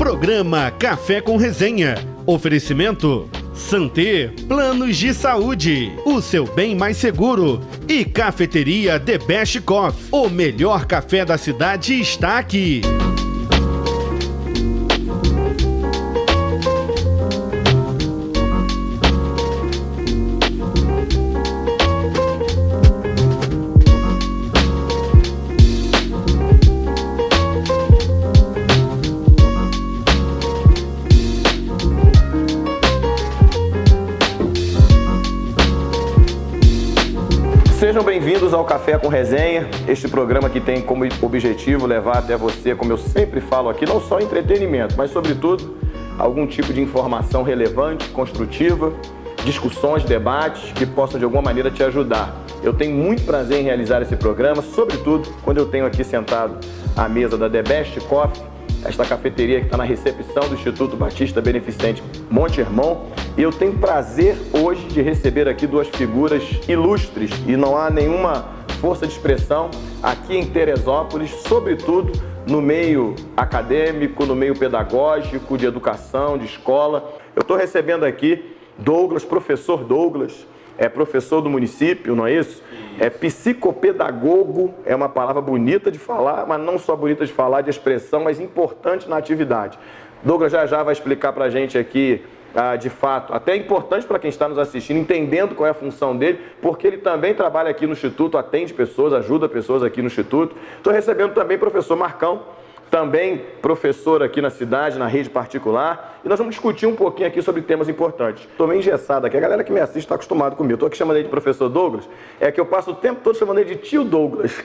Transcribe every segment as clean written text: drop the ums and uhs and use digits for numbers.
Programa Café com Resenha. Oferecimento Santé, planos de saúde, o seu bem mais seguro. E Cafeteria The Best Coffee, o melhor café da cidade está aqui. Sejam bem-vindos ao Café com Resenha, este programa que tem como objetivo levar até você, como eu sempre falo aqui, não só entretenimento, mas sobretudo algum tipo de informação relevante, construtiva, discussões, debates que possam de alguma maneira te ajudar. Eu tenho muito prazer em realizar esse programa, sobretudo quando eu tenho aqui sentado à mesa da The Best Coffee, esta cafeteria que está na recepção do Instituto Batista Beneficente Monte Hermon. E eu tenho prazer hoje de receber aqui duas figuras ilustres e não há nenhuma força de expressão aqui em Teresópolis, sobretudo no meio acadêmico, no meio pedagógico, de educação, de escola. Eu estou recebendo aqui Douglas, professor Douglas, é professor do município, não é isso? É psicopedagogo, é uma palavra bonita de falar, mas não só bonita de falar, de expressão, mas importante na atividade. Douglas já vai explicar para a gente aqui, de fato, até é importante para quem está nos assistindo, entendendo qual é a função dele, porque ele também trabalha aqui no Instituto, atende pessoas, ajuda pessoas aqui no Instituto. Estou recebendo também o professor Marcão, também professor aqui na cidade, na rede particular, e nós vamos discutir um pouquinho aqui sobre temas importantes. Estou meio engessado aqui, a galera que me assiste está acostumada comigo. Estou aqui chamando ele de professor Douglas, é que eu passo o tempo todo chamando ele de tio Douglas,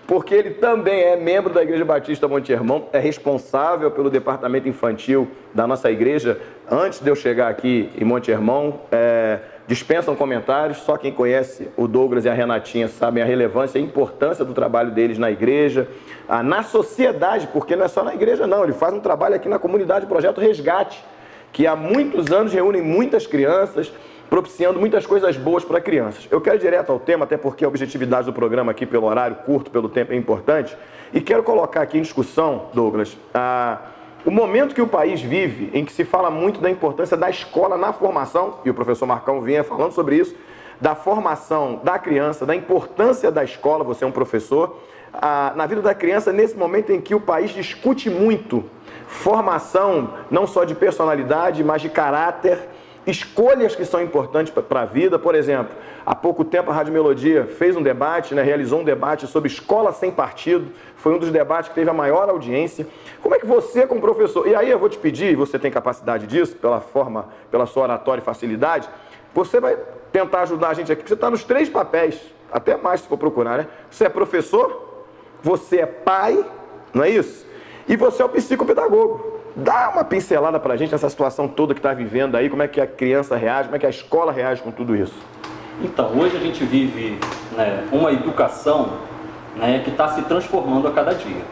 porque ele também é membro da Igreja Batista Monte Hermon, é responsável pelo departamento infantil da nossa igreja. Antes de eu chegar aqui em Monte Hermon, dispensam comentários, só quem conhece o Douglas e a Renatinha sabem a relevância e a importância do trabalho deles na igreja, na sociedade, porque não é só na igreja não, ele faz um trabalho aqui na comunidade, Projeto Resgate, que há muitos anos reúne muitas crianças, propiciando muitas coisas boas para crianças. Eu quero ir direto ao tema, até porque a objetividade do programa aqui, pelo horário curto, pelo tempo, é importante, e quero colocar aqui em discussão, Douglas, o momento que o país vive, em que se fala muito da importância da escola na formação, e o professor Marcão vinha falando sobre isso, da formação da criança, da importância da escola, você é um professor, na vida da criança, nesse momento em que o país discute muito formação, não só de personalidade, mas de caráter, escolhas que são importantes para a vida. Por exemplo, há pouco tempo a Rádio Melodia fez um debate, realizou um debate sobre escola sem partido, foi um dos debates que teve a maior audiência. Como é que você, como professor, e aí eu vou te pedir, e você tem capacidade disso, pela sua oratória e facilidade, você vai tentar ajudar a gente aqui, porque você está nos 3 papéis, até mais se for procurar, né? Você é professor, você é pai, não é isso? E você é o psicopedagogo. Dá uma pincelada para a gente nessa situação toda que está vivendo aí, como é que a criança reage, como é que a escola reage com tudo isso? Então, hoje a gente vive uma educação que está se transformando a cada dia.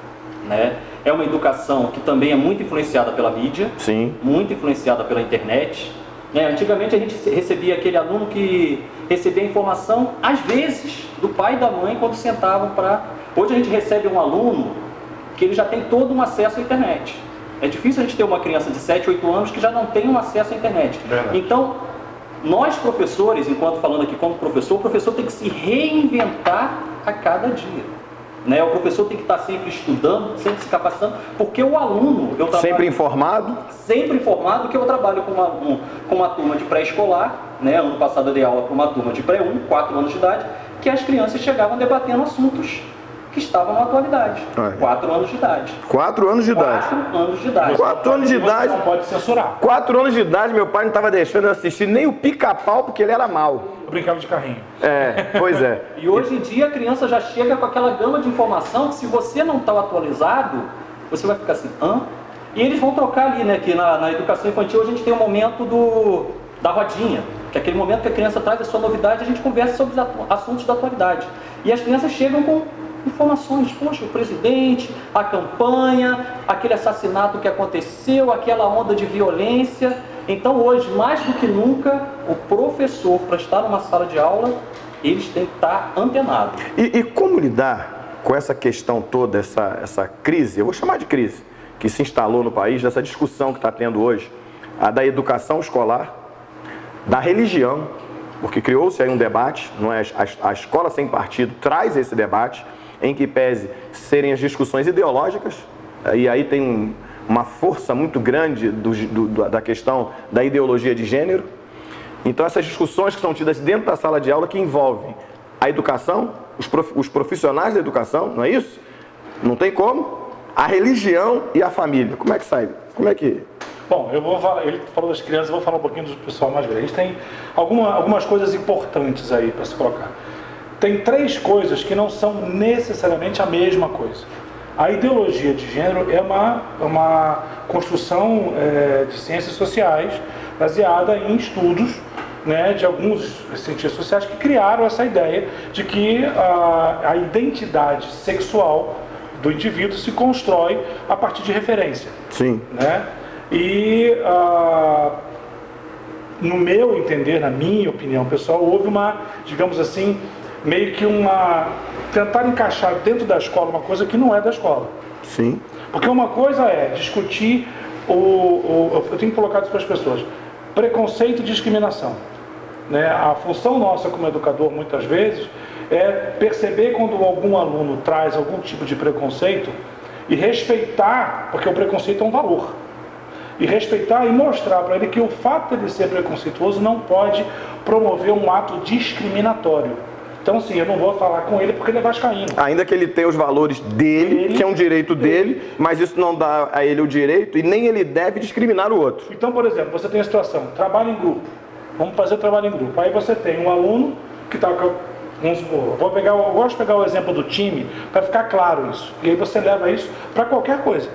É uma educação que também é muito influenciada pela mídia, sim, muito influenciada pela internet. Antigamente a gente recebia aquele aluno que recebia informação, às vezes, do pai e da mãe quando sentavam para... Hoje a gente recebe um aluno que ele já tem todo um acesso à internet. É difícil a gente ter uma criança de 7, 8 anos que já não tem um acesso à internet. Verdade. Então, nós professores, enquanto falando aqui como professor, o professor tem que se reinventar a cada dia. O professor tem que estar sempre estudando, sempre se capacitando, porque o aluno... Sempre informado? Sempre informado, que eu trabalho com uma turma de pré-escolar, ano passado eu dei aula para uma turma de pré-1, 4 anos de idade, que as crianças chegavam debatendo assuntos que estavam na atualidade. 4 anos de idade. 4 anos de idade? 4 anos de idade. 4 anos de idade? Não pode censurar. 4 anos de idade, meu pai não estava deixando eu assistir nem o Pica-Pau, porque ele era mau. Eu brincava de carrinho. Pois é. E hoje em dia a criança já chega com aquela gama de informação que, se você não está atualizado, você vai ficar assim, hã? E eles vão trocar ali, que na educação infantil a gente tem o momento da rodinha, que é aquele momento que a criança traz a sua novidade e a gente conversa sobre os assuntos da atualidade. E as crianças chegam com informações, poxa, o presidente, a campanha, aquele assassinato que aconteceu, aquela onda de violência. Então hoje, mais do que nunca, o professor, para estar numa sala de aula, eles têm que estar antenados. E como lidar com essa questão toda, essa crise, eu vou chamar de crise, que se instalou no país, dessa discussão que está tendo hoje, a da educação escolar, da religião, porque criou-se aí um debate, não é? A escola sem partido traz esse debate, em que pese serem as discussões ideológicas, e aí tem uma força muito grande da questão da ideologia de gênero. Então essas discussões que são tidas dentro da sala de aula que envolvem a educação, os profissionais da educação, não é isso? Não tem como. A religião e a família. Como é que sai? Como é que... Bom, eu vou falar, ele falou das crianças, eu vou falar um pouquinho do pessoal mais velho. A gente tem algumas coisas importantes aí para se colocar. Tem 3 coisas que não são necessariamente a mesma coisa. A ideologia de gênero é uma construção de ciências sociais baseada em estudos, né, de alguns cientistas sociais que criaram essa ideia de que a identidade sexual do indivíduo se constrói a partir de referência. Sim. Né? E, no meu entender, na minha opinião pessoal, houve digamos assim, meio que tentar encaixar dentro da escola uma coisa que não é da escola. Sim. Porque uma coisa é discutir, eu tenho que colocar isso para as pessoas, preconceito e discriminação. Né? A função nossa como educador, muitas vezes, é perceber quando algum aluno traz algum tipo de preconceito e respeitar, porque o preconceito é um valor, e respeitar e mostrar para ele que o fato de ele ser preconceituoso não pode promover um ato discriminatório. Então, sim, eu não vou falar com ele porque ele é vascaíno. Ainda que ele tenha os valores dele, que é um direito dele, mas isso não dá a ele o direito e nem ele deve discriminar o outro. Então, por exemplo, você tem a situação, trabalho em grupo. Vamos fazer trabalho em grupo. Aí você tem um aluno que está com... Vamos supor, eu gosto de pegar o exemplo do time para ficar claro isso. E aí você leva isso para qualquer coisa.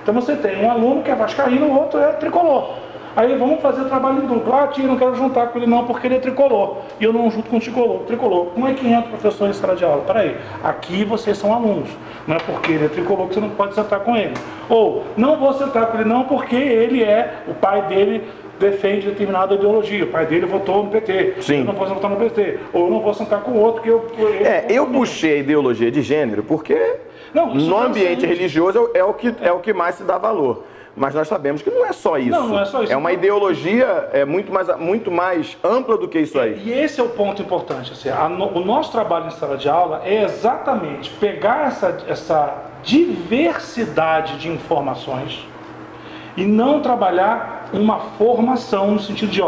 Então você tem um aluno que é vascaíno, o outro é tricolor. Aí vamos fazer trabalho em duplo. Ah, tia, não quero juntar com ele não, porque ele é tricolor. E eu não junto com o tricolor. Como é que entra o professor em sala de aula? Peraí, aqui vocês são alunos. Não é porque ele é tricolor que você não pode sentar com ele. Ou, não vou sentar com ele não, porque ele o pai dele defende determinada ideologia. O pai dele votou no PT. Sim. Eu não vou sentar no PT. Ou eu não vou sentar com outro que eu puxei a ideologia de gênero porque no ambiente religioso é o que mais se dá valor. Mas nós sabemos que não é só isso. Não é só isso. É uma ideologia muito mais ampla do que isso aí. E esse é o ponto importante. Assim, o nosso trabalho em sala de aula é exatamente pegar essa diversidade de informações e não trabalhar uma formação no sentido de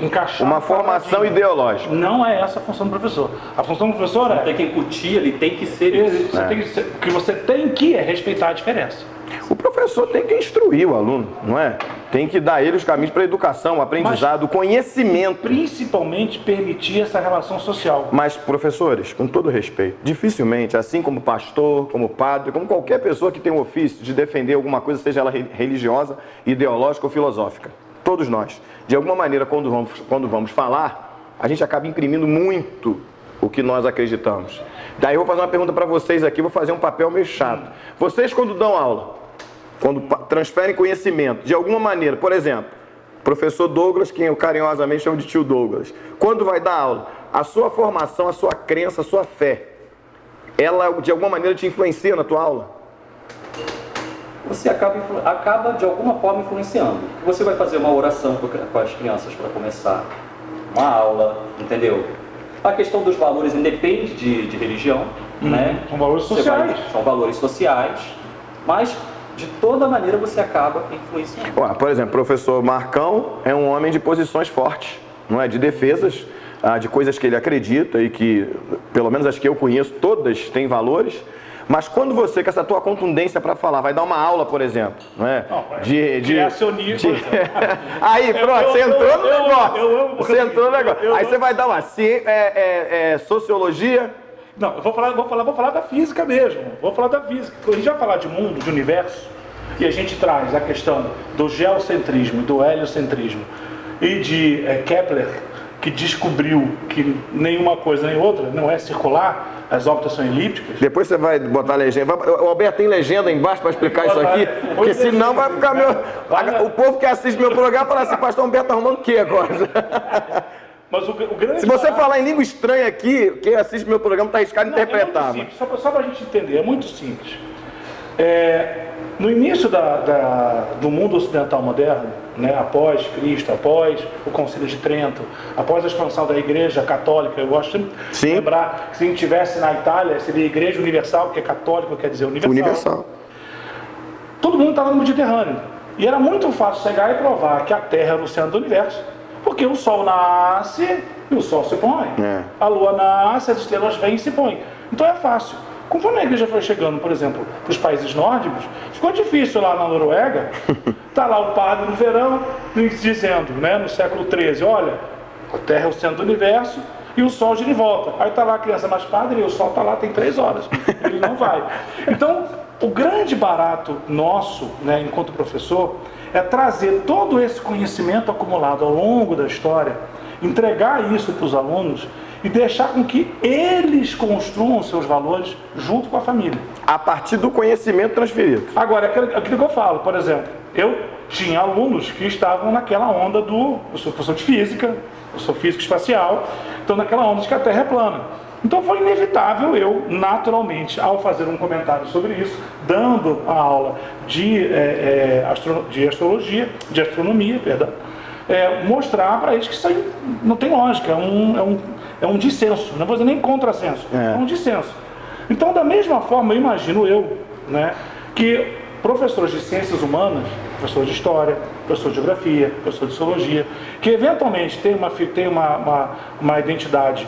encaixar... Uma formação ideológica. Não é essa a função do professor. A função do professor Tem que incutir, ele tem que ser isso. O que você tem que respeitar a diferença. O professor tem que instruir o aluno, não é? Tem que dar a ele os caminhos para a educação, o aprendizado, o conhecimento. Principalmente permitir essa relação social. Mas, professores, com todo respeito, dificilmente, assim como pastor, como padre, como qualquer pessoa que tem o ofício de defender alguma coisa, seja ela religiosa, ideológica ou filosófica, todos nós, de alguma maneira, quando vamos falar, a gente acaba imprimindo muito o que nós acreditamos. Daí eu vou fazer uma pergunta para vocês aqui, vou fazer um papel meio chato. Vocês, quando dão aula, quando transferem conhecimento, de alguma maneira, por exemplo, professor Douglas, quem eu carinhosamente chamo de tio Douglas, quando vai dar aula, a sua formação, a sua crença, a sua fé, ela de alguma maneira te influencia na tua aula? Você acaba de alguma forma influenciando. Você vai fazer uma oração com as crianças para começar uma aula, entendeu? A questão dos valores independe de religião, né? São valores sociais. São valores sociais, mas de toda maneira você acaba influenciando. Por exemplo, o professor Marcão é um homem de posições fortes, não é? De defesas, de coisas que ele acredita e que, pelo menos as que eu conheço, todas têm valores. Mas quando você, com essa tua contundência para falar, vai dar uma aula, por exemplo, não é? Criacionismo. Aí, pronto, você entrou no negócio. Você entrou no negócio. Aí você vai dar uma sociologia. Não, eu vou falar da física mesmo. Vou falar da física. A gente vai falar de mundo, de universo, e a gente traz a questão do geocentrismo, do heliocentrismo e de Kepler, que descobriu que nenhuma coisa nem outra não é circular, as órbitas são elípticas. Depois você vai botar a legenda. O Alberto tem legenda embaixo para explicar isso aqui, porque senão vai ficar o povo que assiste meu programa fala assim, pastor Humberto tá arrumando o que agora? Mas o grande... Se você falar em língua estranha aqui, quem assiste meu programa está arriscado interpretar. É muito simples, só para a gente entender, é muito simples. No início do mundo ocidental moderno, né, após Cristo, após o Concílio de Trento, após a expansão da Igreja Católica, eu gosto sempre de lembrar que se a gente estivesse na Itália, seria Igreja Universal, porque é católico, quer dizer universal. Todo mundo estava no Mediterrâneo. E era muito fácil chegar e provar que a Terra era o centro do universo, porque o Sol nasce e o Sol se põe. A Lua nasce, as estrelas vêm e se põem. Então é fácil. Conforme a igreja foi chegando, por exemplo, para os países nórdicos, ficou difícil lá na Noruega. Está lá o padre no verão dizendo, né, no século XIII, olha, a Terra é o centro do universo e o Sol gira e volta. Aí está lá a criança, mas padre, o Sol está lá, tem 3 horas. Ele não vai. Então, o grande barato nosso, né, enquanto professor, é trazer todo esse conhecimento acumulado ao longo da história, entregar isso para os alunos e deixar com que eles construam seus valores junto com a família. A partir do conhecimento transferido. Agora, aquilo que eu falo, por exemplo, eu tinha alunos que estavam naquela onda eu sou professor de física, eu sou físico espacial, então naquela onda de que a Terra é plana. Então foi inevitável eu, naturalmente, ao fazer um comentário sobre isso, dando a aula de astronomia, mostrar para eles que isso aí não tem lógica, é um dissenso, não vou dizer nem contrassenso, é um dissenso. Então, da mesma forma, eu imagino né, que professores de ciências humanas, professor de história, professor de geografia, professor de sociologia, que eventualmente tem uma identidade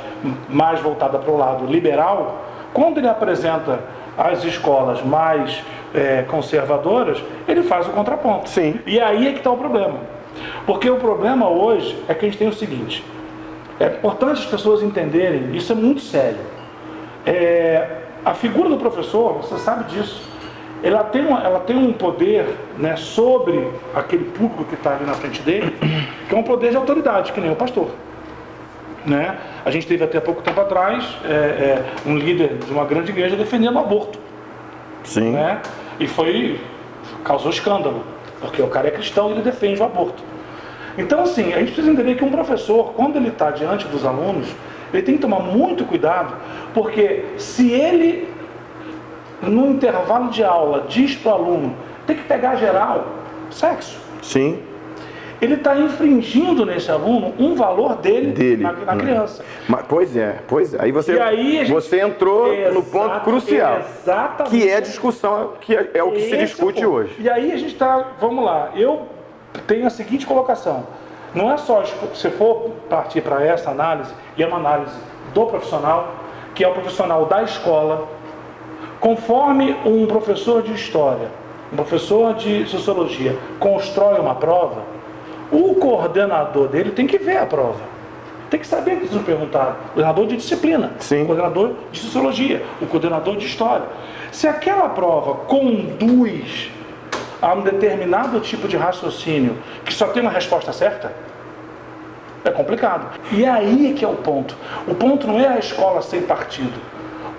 mais voltada para o lado liberal, quando ele apresenta as escolas mais conservadoras, ele faz o contraponto. Sim. E aí é que está o problema. Porque o problema hoje é que a gente tem o seguinte, é importante as pessoas entenderem, isso é muito sério. A figura do professor, você sabe disso, ela tem um poder, né, sobre aquele público que está ali na frente dele, que é um poder de autoridade, que nem o pastor. Né? A gente teve até pouco tempo atrás um líder de uma grande igreja defendendo o aborto. Sim. Né? E causou escândalo, porque o cara é cristão e ele defende o aborto. Então, assim, a gente precisa entender que um professor, quando ele está diante dos alunos, ele tem que tomar muito cuidado, porque se ele, no intervalo de aula, diz para o aluno, tem que pegar geral, sexo. Sim. Ele está infringindo nesse aluno um valor dele. Na criança. Mas, pois é. Aí você entrou no ponto crucial, que é a discussão, que é o que se discute hoje. E aí a gente está, vamos lá, eu tenho a seguinte colocação, não é só, se for partir para essa análise, e é uma análise do profissional, que é o profissional da escola, conforme um professor de história, um professor de sociologia constrói uma prova, o coordenador dele tem que ver a prova. Tem que saber o que eles perguntaram. O coordenador de disciplina, sim, o coordenador de sociologia, o coordenador de história. Se aquela prova conduz a um determinado tipo de raciocínio que só tem uma resposta certa, é complicado. E aí é que é o ponto. O ponto não é a escola sem partido.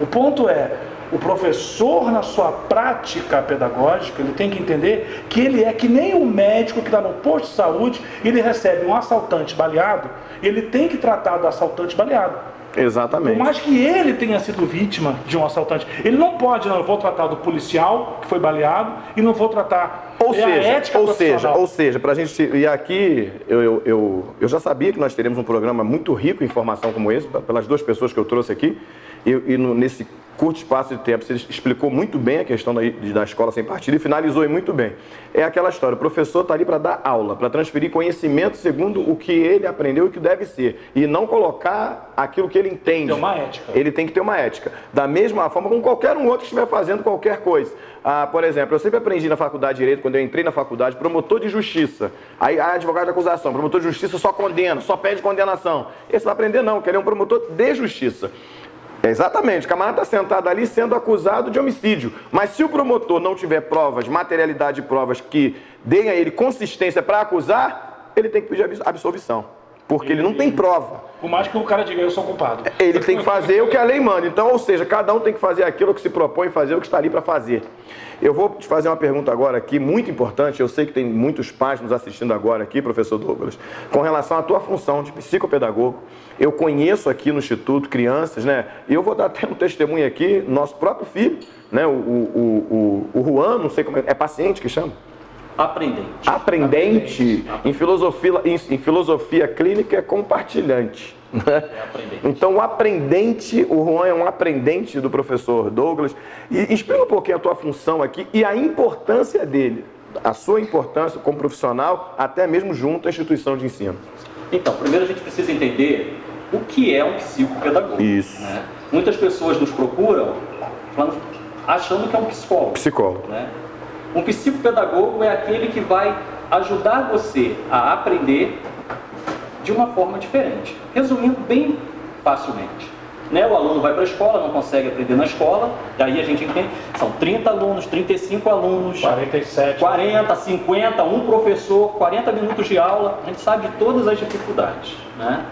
O ponto é o professor, na sua prática pedagógica, ele tem que entender que ele é que nem o médico que está no posto de saúde, ele recebe um assaltante baleado, ele tem que tratar do assaltante baleado. Exatamente. Por mais que ele tenha sido vítima de um assaltante, ele não pode, não, eu vou tratar do policial que foi baleado e não vou tratar a ética profissional. Ou seja, para a gente... E aqui, eu já sabia que nós teremos um programa muito rico em informação como esse, pelas 2 pessoas que eu trouxe aqui, nesse curto espaço de tempo, você explicou muito bem a questão da escola sem partido e finalizou muito bem. É aquela história, o professor está ali para dar aula, para transferir conhecimento segundo o que ele aprendeu e o que deve ser, e não colocar aquilo que ele entende. Tem uma ética. Ele tem que ter uma ética. Da mesma forma como qualquer um outro que estiver fazendo qualquer coisa. Por exemplo, eu sempre aprendi na faculdade de Direito, quando eu entrei na faculdade, promotor de justiça. Aí, advogado de acusação, promotor de justiça só condena, só pede condenação. Esse vai aprender não, que ele é um promotor de justiça. Exatamente, o camarada está sentado ali sendo acusado de homicídio, mas se o promotor não tiver provas, materialidade de provas que deem a ele consistência para acusar, ele tem que pedir absolvição. porque ele não tem prova. Por mais que o cara diga, eu sou culpado. Ele tem que fazer o que a lei manda. Então, ou seja, cada um tem que fazer aquilo que se propõe fazer, o que está ali para fazer. Eu vou te fazer uma pergunta agora aqui, muito importante. Eu sei que tem muitos pais nos assistindo agora aqui, professor Douglas, com relação à tua função de psicopedagogo. Eu conheço aqui no Instituto crianças, né? E eu vou dar até um testemunho aqui, nosso próprio filho, né? O Juan, não sei como é paciente que chama? Aprendente. Em filosofia clínica é compartilhante. Né? Então o Juan é um aprendente do professor Douglas. E explica um pouquinho a tua função aqui e a importância dele, a sua importância como profissional, até mesmo junto à instituição de ensino. Então, primeiro a gente precisa entender o que é um psicopedagogo. Isso. Né? Muitas pessoas nos procuram achando que é um psicólogo. Psicólogo. Né? Um psicopedagogo é aquele que vai ajudar você a aprender de uma forma diferente. Resumindo bem facilmente. Né? O aluno vai para a escola, não consegue aprender na escola, daí a gente entende, são 30 alunos, 35 alunos, 47, 40, 50, um professor, 40 minutos de aula, a gente sabe de todas as dificuldades. Né?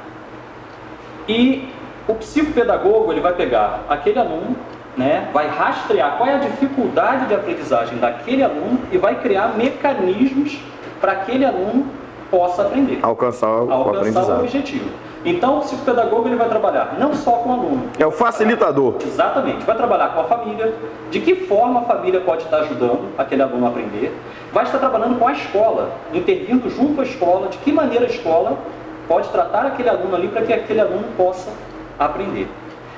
E o psicopedagogo, ele vai pegar aquele aluno, né, vai rastrear qual é a dificuldade de aprendizagem daquele aluno e vai criar mecanismos para aquele aluno possa aprender. Alcançar o aprendizado. O objetivo. Então, o psicopedagogo ele vai trabalhar não só com o aluno. É o facilitador. Exatamente. Vai trabalhar com a família, de que forma a família pode estar ajudando aquele aluno a aprender. Vai estar trabalhando com a escola, intervindo junto à escola, de que maneira a escola pode tratar aquele aluno ali para que aquele aluno possa aprender.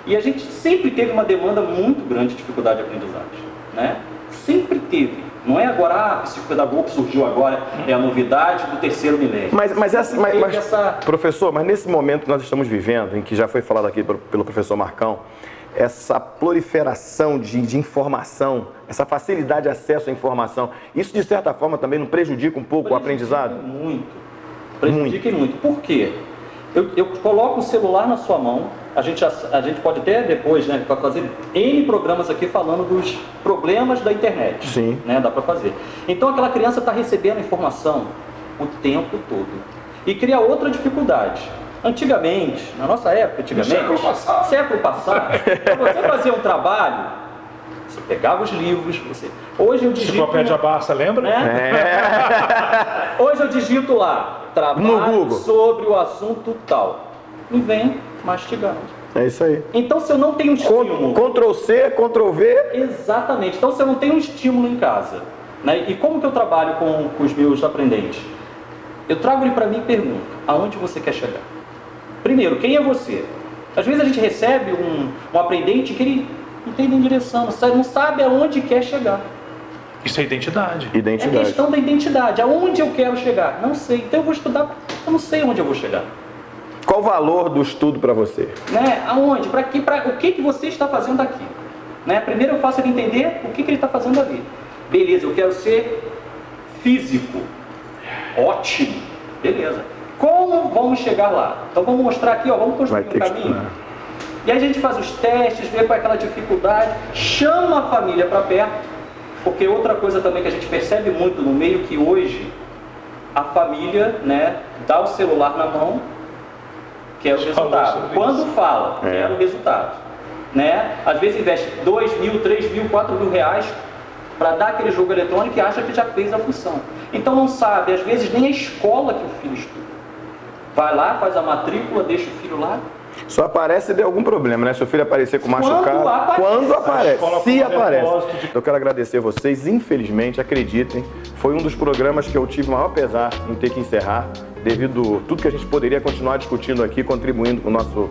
E a gente sempre teve uma demanda muito grande de dificuldade de aprendizagem, né? Sempre teve. Não é agora, psicopedagogo surgiu agora, é a novidade do terceiro milênio. Professor, mas nesse momento que nós estamos vivendo, em que já foi falado aqui pelo professor Marcão, essa proliferação de informação, essa facilidade de acesso à informação, isso de certa forma também não prejudica um pouco o aprendizado? Muito. Prejudica muito. Por quê? Eu coloco o celular na sua mão, a gente pode até depois, né, para fazer N programas aqui falando dos problemas da internet. Sim. Né, dá para fazer. Então aquela criança está recebendo informação o tempo todo. E cria outra dificuldade. Antigamente, na nossa época, século passado, para você fazer um trabalho, você pegava os livros, hoje eu digito... Enciclopédia Barça, lembra? Né? Hoje eu digito lá, trabalho sobre o assunto tal. E vem mastigando. É isso aí. Então, se eu não tenho um estímulo... Ctrl-C, Ctrl-V... Exatamente. Então, se eu não tenho um estímulo em casa, né? E como que eu trabalho com os meus aprendentes? Eu trago ele para mim e pergunto, aonde você quer chegar? Primeiro, quem é você? Às vezes a gente recebe um aprendente que ele não tem nem direção, não sabe aonde quer chegar. Isso é identidade. É questão da identidade. Aonde eu quero chegar? Não sei. Então eu vou estudar, eu não sei onde eu vou chegar. Qual o valor do estudo para você? Né? Aonde? O que você está fazendo aqui? Né? Primeiro eu faço ele entender o que ele está fazendo ali. Beleza, eu quero ser físico. Ótimo. Beleza. Como vamos chegar lá? Então vamos mostrar aqui, ó, vamos construir um caminho. E aí a gente faz os testes, vê qual é aquela dificuldade, chama a família para perto, porque outra coisa também que a gente percebe muito no meio, que hoje a família, né, dá o celular na mão, quer o resultado. Quando fala, quer o resultado. Né? Às vezes investe 2 mil, 3 mil, 4 mil reais para dar aquele jogo eletrônico e acha que já fez a função. Então não sabe, às vezes nem a escola que o filho estuda. Vai lá, faz a matrícula, deixa o filho lá. Só aparece se der algum problema, né? Seu filho aparecer com machucado. Quando aparece. Se aparece. Eu quero agradecer vocês. Infelizmente, acreditem, foi um dos programas que eu tive o maior pesar em ter que encerrar, devido a tudo que a gente poderia continuar discutindo aqui, contribuindo com o nosso,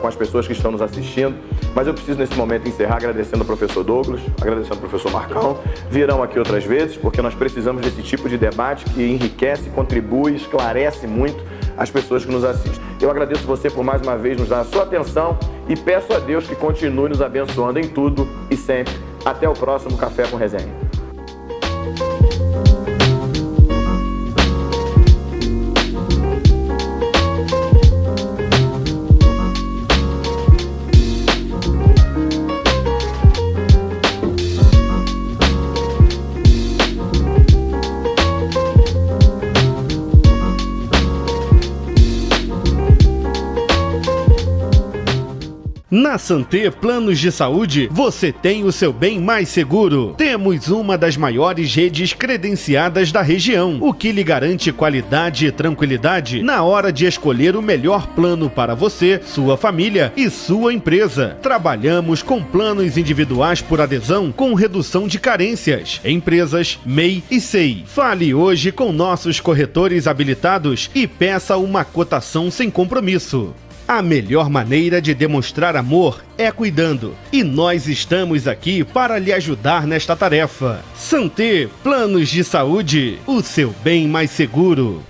com as pessoas que estão nos assistindo. Mas eu preciso nesse momento encerrar agradecendo ao professor Douglas, agradecendo ao professor Marcão. Virão aqui outras vezes, porque nós precisamos desse tipo de debate que enriquece, contribui, esclarece muito as pessoas que nos assistem. Eu agradeço você por mais uma vez nos dar a sua atenção e peço a Deus que continue nos abençoando em tudo e sempre. Até o próximo Café com Resenha. Na Santé Planos de Saúde, você tem o seu bem mais seguro. Temos uma das maiores redes credenciadas da região, o que lhe garante qualidade e tranquilidade na hora de escolher o melhor plano para você, sua família e sua empresa. Trabalhamos com planos individuais por adesão com redução de carências, empresas, MEI e SEI. Fale hoje com nossos corretores habilitados e peça uma cotação sem compromisso. A melhor maneira de demonstrar amor é cuidando, e nós estamos aqui para lhe ajudar nesta tarefa. Santé Planos de Saúde, o seu bem mais seguro.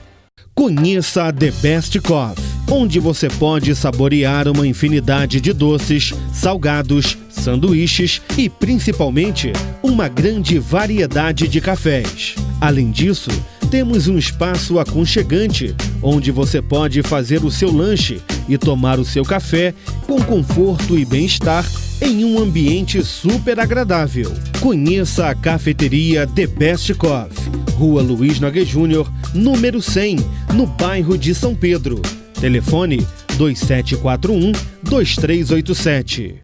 Conheça a The Best Coffee, onde você pode saborear uma infinidade de doces, salgados, sanduíches e, principalmente, uma grande variedade de cafés. Além disso, temos um espaço aconchegante, onde você pode fazer o seu lanche e tomar o seu café com conforto e bem-estar em um ambiente super agradável. Conheça a cafeteria The Best Coffee, Rua Luiz Nogueira Júnior, número 100, no bairro de São Pedro. Telefone 2741-2387.